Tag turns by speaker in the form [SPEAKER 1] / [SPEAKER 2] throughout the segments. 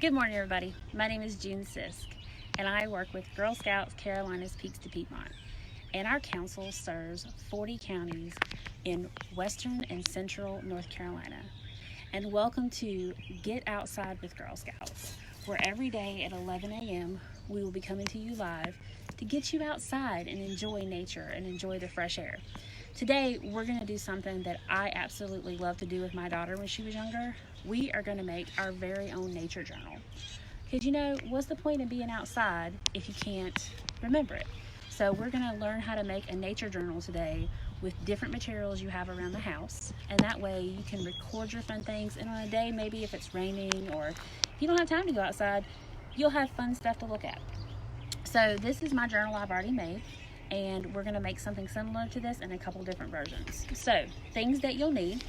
[SPEAKER 1] Good morning, everybody. My name is June Sisk, and I work with Girl Scouts Carolinas Peaks to Piedmont. And our council serves 40 counties in western and central North Carolina. And welcome to Get Outside with Girl Scouts, where every day at 11 a.m. we will be coming to you live to get you outside and enjoy nature and enjoy the fresh air. Today, we're going to do something that I absolutely loved to do with my daughter when she was younger. We are going to make our very own nature journal. Because what's the point of being outside if you can't remember it? So we're going to learn how to make a nature journal today with different materials you have around the house. And that way you can record your fun things. And on a day, maybe if it's raining or if you don't have time to go outside, you'll have fun stuff to look at. So this is my journal I've already made. And we're going to make something similar to this in a couple different versions. So things that you'll need,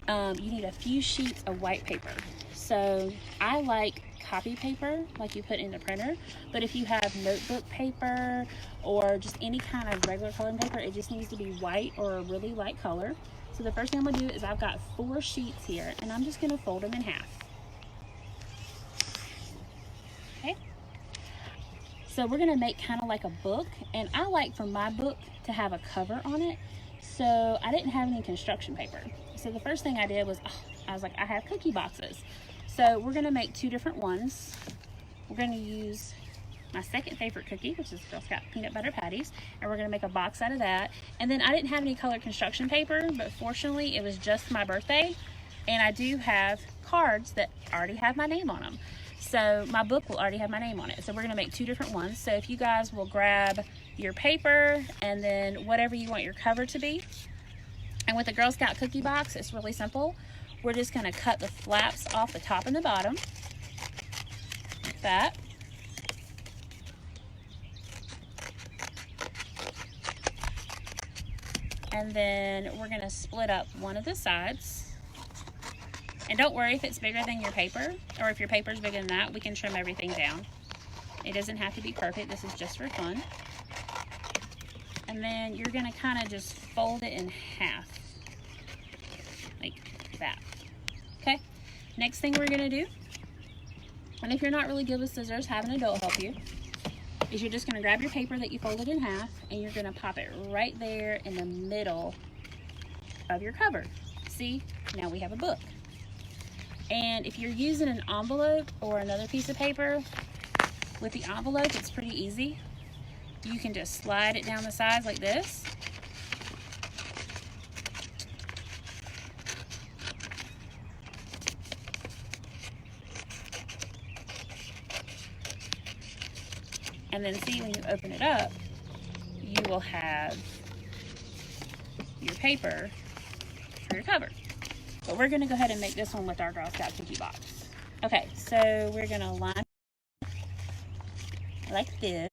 [SPEAKER 1] you need a few sheets of white paper. So I like copy paper like you put in the printer, but if you have notebook paper or just any kind of regular coloring paper, it just needs to be white or a really light color. So the first thing I'm going to do is I've got 4 sheets here, and I'm just going to fold them in half. Okay. So we're gonna make kind of like a book, and I like for my book to have a cover on it, so I didn't have any construction paper. So the first thing I did was, I was like, I have cookie boxes. So we're gonna make 2 different ones. We're gonna use my second favorite cookie, which is Girl Scout peanut butter patties, and we're gonna make a box out of that. And then I didn't have any colored construction paper, but fortunately it was just my birthday, and I do have cards that already have my name on them. So my book will already have my name on it. So we're gonna make 2 different ones. So if you guys will grab your paper and then whatever you want your cover to be. And with the Girl Scout cookie box, it's really simple. We're just gonna cut the flaps off the top and the bottom, like that. And then we're gonna split up one of the sides. And don't worry if it's bigger than your paper, or if your paper is bigger than that, we can trim everything down. It doesn't have to be perfect. This is just for fun. And then you're going to kind of just fold it in half, like that. Okay? Next thing we're going to do, and if you're not really good with scissors, have an adult help you, is you're just going to grab your paper that you folded in half, and you're going to pop it right there in the middle of your cover. See? Now we have a book. And if you're using an envelope or another piece of paper, with the envelope, it's pretty easy. You can just slide it down the sides like this. And then see, when you open it up, you will have your paper for your cover. But we're gonna go ahead and make this one with our Girl Scout cookie box. Okay, so we're gonna line like this.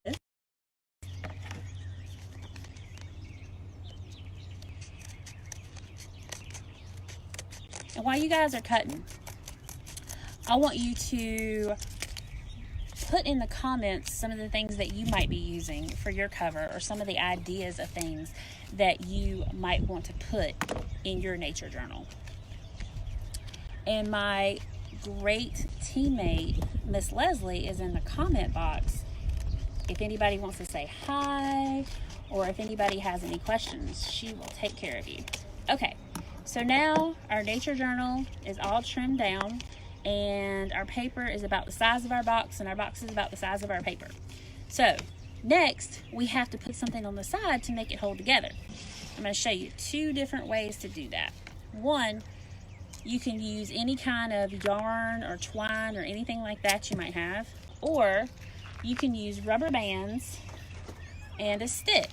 [SPEAKER 1] And while you guys are cutting, I want you to put in the comments some of the things that you might be using for your cover, or some of the ideas of things that you might want to put in your nature journal. And my great teammate, Miss Leslie, is in the comment box. If anybody wants to say hi, or if anybody has any questions, she will take care of you. Okay, so now our nature journal is all trimmed down, and our paper is about the size of our box, and our box is about the size of our paper. So next, we have to put something on the side to make it hold together. I'm going to show you 2 different ways to do that. One, you can use any kind of yarn or twine or anything like that you might have, or you can use rubber bands and a stick.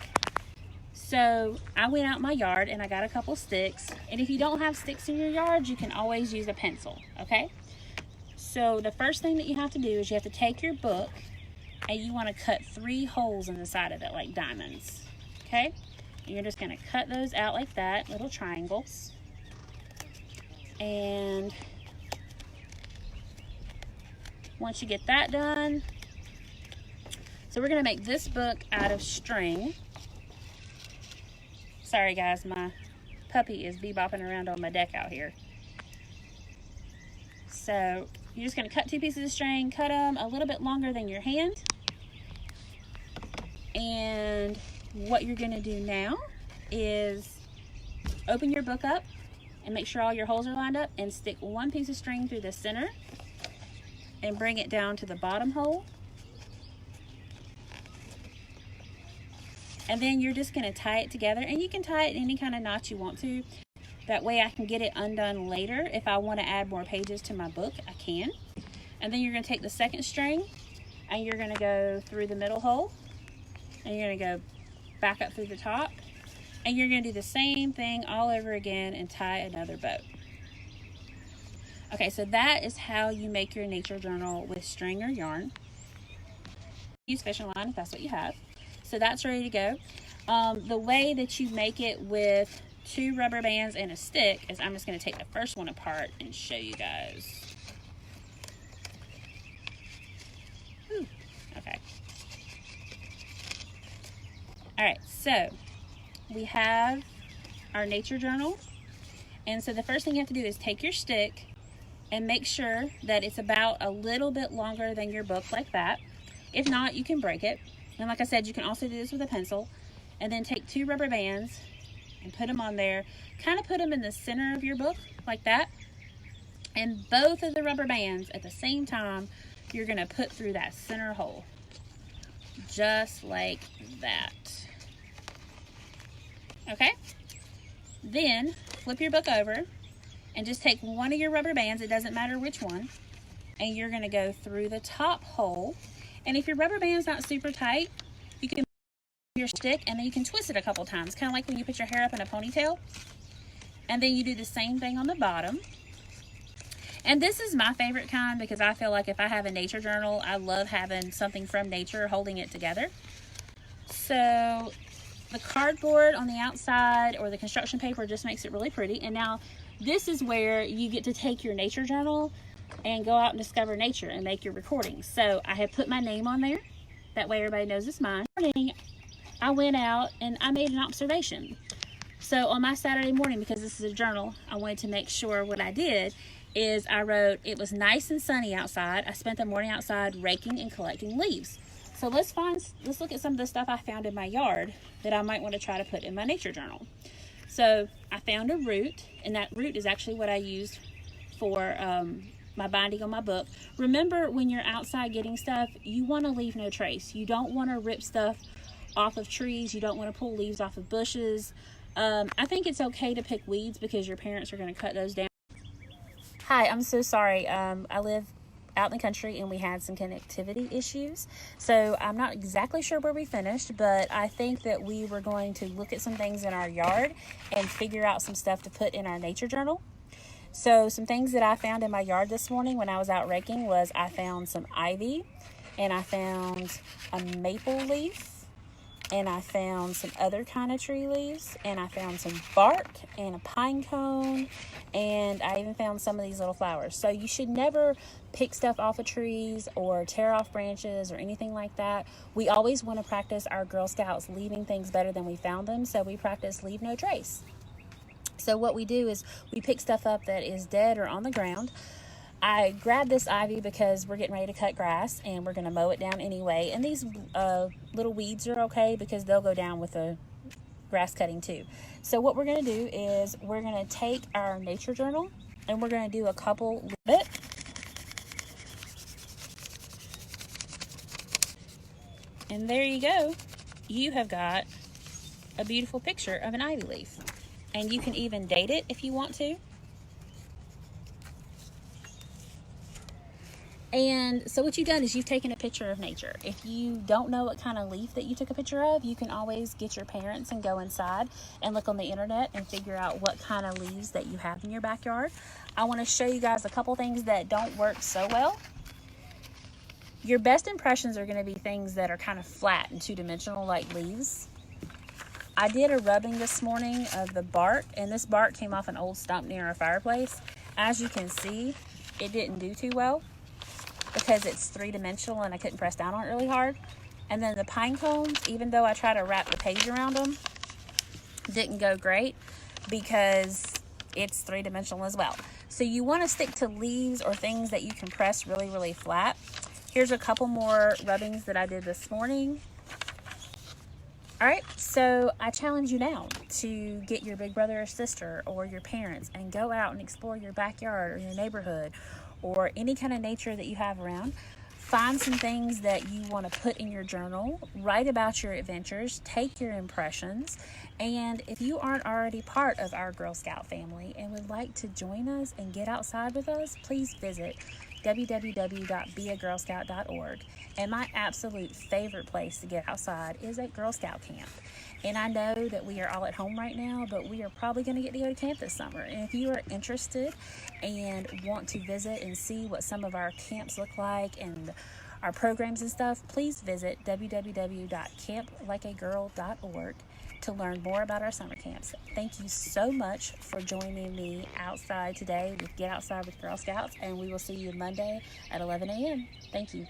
[SPEAKER 1] So I went out in my yard and I got a couple sticks, and if you don't have sticks in your yard, you can always use a pencil, okay? So the first thing that you have to do is you have to take your book, and you want to cut 3 holes in the side of it like diamonds, okay? And you're just going to cut those out like that, little triangles. And once you get that done, so we're going to make this book out of string. Sorry guys, my puppy is bebopping around on my deck out here. So you're just going to cut 2 pieces of string, cut them a little bit longer than your hand. And what you're going to do now is open your book up and make sure all your holes are lined up, and stick 1 piece of string through the center and bring it down to the bottom hole. And then you're just going to tie it together, and you can tie it any kind of knot you want to. That way I can get it undone later. If I want to add more pages to my book, I can. And then you're going to take the second string and you're going to go through the middle hole, and you're going to go back up through the top, and you're going to do the same thing all over again and tie another bow. Okay, so that is how you make your nature journal with string or yarn. Use fishing line if that's what you have. So that's ready to go. The way that you make it with 2 rubber bands and a stick is, I'm just going to take the first one apart and show you guys. Whew. Okay. Alright, so we have our nature journal. And so the first thing you have to do is take your stick and make sure that it's about a little bit longer than your book, like that. If not, you can break it. And like I said, you can also do this with a pencil. And then take 2 rubber bands and put them on there. Kind of put them in the center of your book, like that. And both of the rubber bands at the same time, you're going to put through that center hole. Just like that. Okay? Then flip your book over and just take one of your rubber bands, it doesn't matter which one, and you're going to go through the top hole. And if your rubber band's not super tight, you can your stick and then you can twist it a couple times, kind of like when you put your hair up in a ponytail. And then you do the same thing on the bottom. And this is my favorite kind because I feel like if I have a nature journal, I love having something from nature holding it together. So the cardboard on the outside or the construction paper just makes it really pretty. And now this is where you get to take your nature journal and go out and discover nature and make your recordings. So I have put my name on there. That way everybody knows it's mine. I went out and I made an observation. So on my Saturday morning, because this is a journal, I wanted to make sure what I did is I wrote, it was nice and sunny outside. I spent the morning outside raking and collecting leaves. So let's look at some of the stuff I found in my yard that I might want to try to put in my nature journal. So I found a root, and that root is actually what I used for my binding on my book. Remember, when you're outside getting stuff, you want to leave no trace. You don't want to rip stuff off of trees. You don't want to pull leaves off of bushes. I think it's okay to pick weeds because your parents are going to cut those down. Hi, I'm so sorry. I live out in the country and we had some connectivity issues. So I'm not exactly sure where we finished, but I think that we were going to look at some things in our yard and figure out some stuff to put in our nature journal. So some things that I found in my yard this morning when I was out raking was I found some ivy, and I found a maple leaf, and I found some other kind of tree leaves, and I found some bark and a pine cone, and I even found some of these little flowers. So you should never pick stuff off of trees or tear off branches or anything like that. We always want to practice our Girl Scouts leaving things better than we found them, so we practice leave no trace. So what we do is we pick stuff up that is dead or on the ground. I grabbed this ivy because we're getting ready to cut grass and we're going to mow it down anyway. And these little weeds are okay because they'll go down with the grass cutting too. So what we're going to do is we're going to take our nature journal and we're going to do a couple bit. And there you go. You have got a beautiful picture of an ivy leaf. And you can even date it if you want to. And so what you've done is you've taken a picture of nature. If you don't know what kind of leaf that you took a picture of, you can always get your parents and go inside and look on the internet and figure out what kind of leaves that you have in your backyard. I want to show you guys a couple things that don't work so well. Your best impressions are going to be things that are kind of flat and two-dimensional, like leaves. I did a rubbing this morning of the bark, and this bark came off an old stump near our fireplace. As you can see, it didn't do too well because it's three-dimensional and I couldn't press down on it really hard. And then the pine cones, even though I tried to wrap the page around them, didn't go great because it's three-dimensional as well. So you want to stick to leaves or things that you can press really, really flat. Here's a couple more rubbings that I did this morning. All right, so I challenge you now to get your big brother or sister or your parents and go out and explore your backyard or your neighborhood or any kind of nature that you have around. Find some things that you want to put in your journal, write about your adventures, take your impressions, and if you aren't already part of our Girl Scout family and would like to join us and get outside with us, please visit www.beagirlscout.org. And my absolute favorite place to get outside is at Girl Scout camp. And I know that we are all at home right now, but we are probably going to get to go to camp this summer. And if you are interested and want to visit and see what some of our camps look like and our programs and stuff, please visit www.camplikeagirl.org to learn more about our summer camps. Thank you so much for joining me outside today with Get Outside with Girl Scouts, and we will see you Monday at 11 a.m. Thank you.